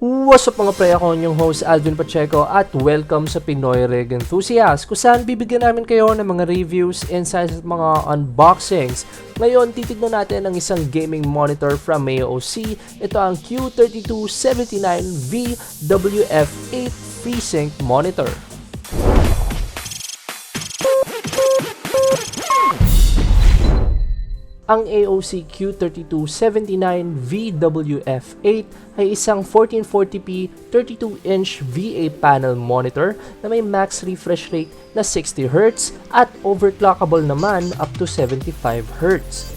What's up mga pre, ako yung host Alvin Pacheco at welcome sa Pinoy Rig Enthusiasts, kung saan bibigyan namin kayo ng mga reviews, insights at mga unboxings. Ngayon, titignan natin ang isang gaming monitor from AOC. Ito ang Q3279VWF8 FreeSync monitor. Ang AOC Q3279VWF8 ay isang 1440p 32-inch VA panel monitor na may max refresh rate na 60Hz at overclockable naman up to 75Hz.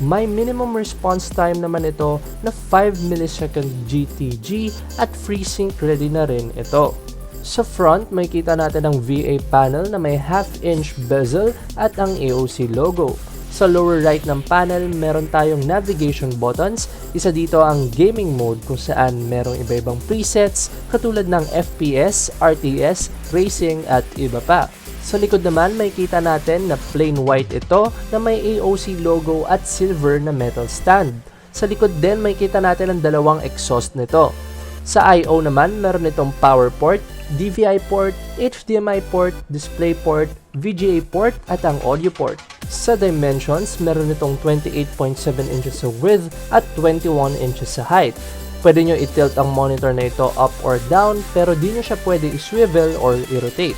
May minimum response time naman ito na 5 millisecond GTG at FreeSync ready na rin ito. Sa front, may kita natin ang VA panel na may half-inch bezel at ang AOC logo. Sa lower right ng panel, meron tayong navigation buttons. Isa dito ang gaming mode kung saan merong iba-ibang presets katulad ng FPS, RTS, racing at iba pa. Sa likod naman, may kita natin na plain white ito na may AOC logo at silver na metal stand. Sa likod din, may kita natin ang dalawang exhaust nito. Sa I/O naman, meron itong power port, DVI port, HDMI port, display port, VGA port at ang audio port. Sa dimensions, meron itong 28.7 inches sa width at 21 inches sa height. Pwede nyo i-tilt ang monitor na ito up or down, pero di nyo siya pwede i-swivel or i-rotate.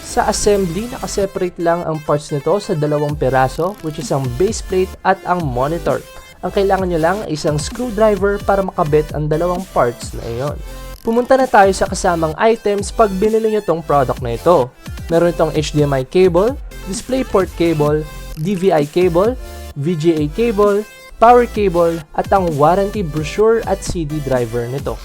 Sa assembly, nakaseparate lang ang parts nito sa dalawang piraso, which is ang base plate at ang monitor. Ang kailangan nyo lang ay isang screwdriver para makabit ang dalawang parts na iyon. Pumunta na tayo sa kasamang items pag binili nyo itong product na ito. Meron itong HDMI cable, DisplayPort cable, DVI cable, VGA cable, power cable, at ang warranty brochure at CD driver nito.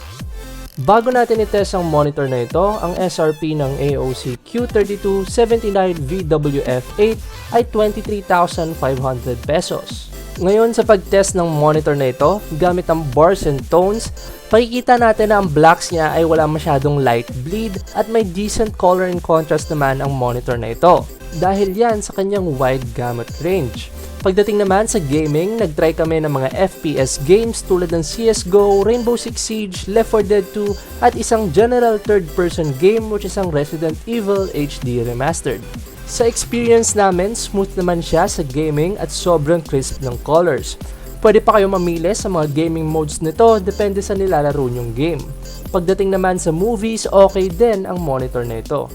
Bago natin i-test ang monitor na ito, ang SRP ng AOC Q3279VWF8 ay 23,500 pesos. Ngayon sa pag-test ng monitor na ito, gamit ang bars and tones, makikita natin na ang blacks niya ay wala masyadong light bleed at may decent color and contrast naman ang monitor na ito. Dahil yan sa kanyang wide gamut range. Pagdating naman sa gaming, nag-try kami ng mga FPS games tulad ng CSGO, Rainbow Six Siege, Left 4 Dead 2 at isang general third-person game which is ang Resident Evil HD Remastered. Sa experience namin, smooth naman siya sa gaming at sobrang crisp ng colors. Pwede pa kayo mamili sa mga gaming modes nito depende sa nilalaro nyong game. Pagdating naman sa movies, okay din ang monitor na ito.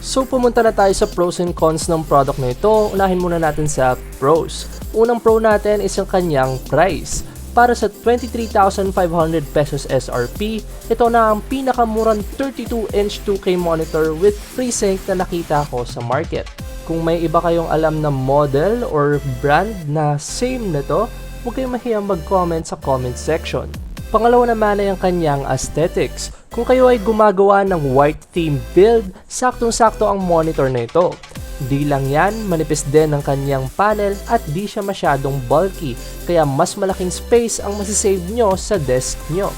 So pumunta na tayo sa pros and cons ng product na ito. Unahin muna natin sa pros. Unang pro natin is ang kanyang price. Para sa 23,500 pesos SRP, ito na ang pinakamurang 32-inch 2K monitor with FreeSync na nakita ko sa market. Kung may iba kayong alam na model or brand na same nito, huwag kayong mahiyang mag-comment sa comment section. Pangalawa naman ay ang kanyang aesthetics. Kung kayo ay gumagawa ng white theme build, saktong-sakto ang monitor na ito. Di lang yan, manipis din ang kanyang panel at di siya masyadong bulky, kaya mas malaking space ang masisave nyo sa desk nyo.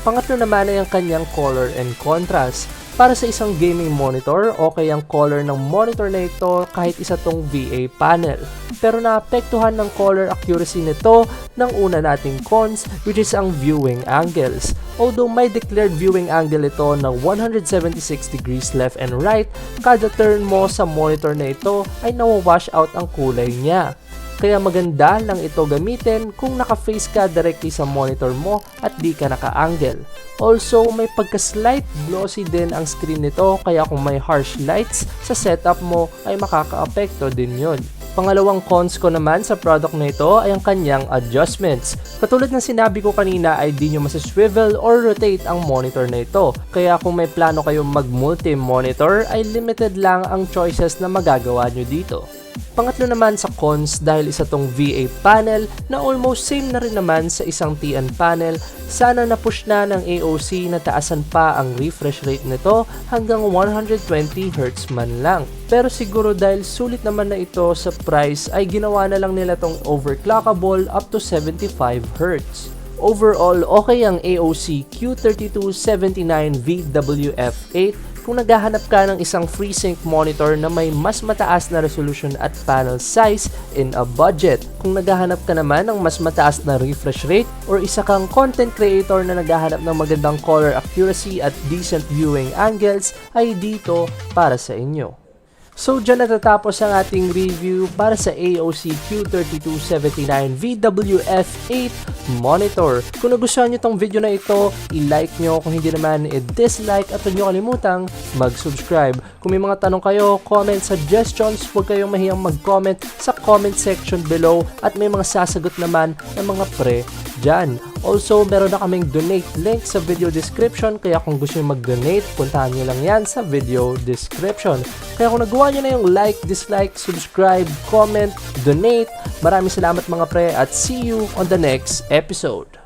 Pangatlo naman ay ang kanyang color and contrast. Para sa isang gaming monitor, okay ang color ng monitor na ito kahit isa tong VA panel. Pero naapektuhan ng color accuracy nito ng una nating cons, which is ang viewing angles. Although may declared viewing angle ito na 176 degrees left and right, kada turn mo sa monitor na ito ay nawawash out ang kulay niya. Kaya maganda lang ito gamitin kung naka-face ka directly sa monitor mo at di ka naka-angle. Also, may pagka-slight glossy din ang screen nito kaya kung may harsh lights sa setup mo ay makaka-apekto din yun. Pangalawang cons ko naman sa product na ito ay ang kanyang adjustments. Katulad ng sinabi ko kanina ay di nyo masaswivel or rotate ang monitor na ito. Kaya kung may plano kayong mag-multi-monitor ay limited lang ang choices na magagawa nyo dito. Pangatlo naman sa cons dahil isa tong VA panel na almost same na rin naman sa isang TN panel, sana na-push na ng AOC na taasan pa ang refresh rate nito hanggang 120Hz man lang. Pero siguro dahil sulit naman na ito sa price ay ginawa na lang nila tong overclockable up to 75Hz. Overall, okay ang AOC Q3279VWF8 Kung naghahanap ka ng isang FreeSync monitor na may mas mataas na resolution at panel size in a budget. Kung naghahanap ka naman ng mas mataas na refresh rate or isa kang content creator na naghahanap ng magandang color accuracy at decent viewing angles, ay dito para sa inyo. So dyan natatapos ang ating review para sa AOC Q3279VWF8 monitor. Kung nagustuhan nyo tong video na ito, i-like nyo. Kung hindi naman, i-dislike at huwag nyo kalimutang mag-subscribe. Kung may mga tanong kayo, comment, suggestions, huwag kayong mahiyang mag-comment sa comment section below at may mga sasagot naman ng mga pre dyan. Also, meron na kaming donate link sa video description, kaya kung gusto nyo mag-donate, puntahan nyo lang yan sa video description. Kaya kung nagawa nyo na yung like, dislike, subscribe, comment, donate, maraming salamat mga pre at see you on the next episode.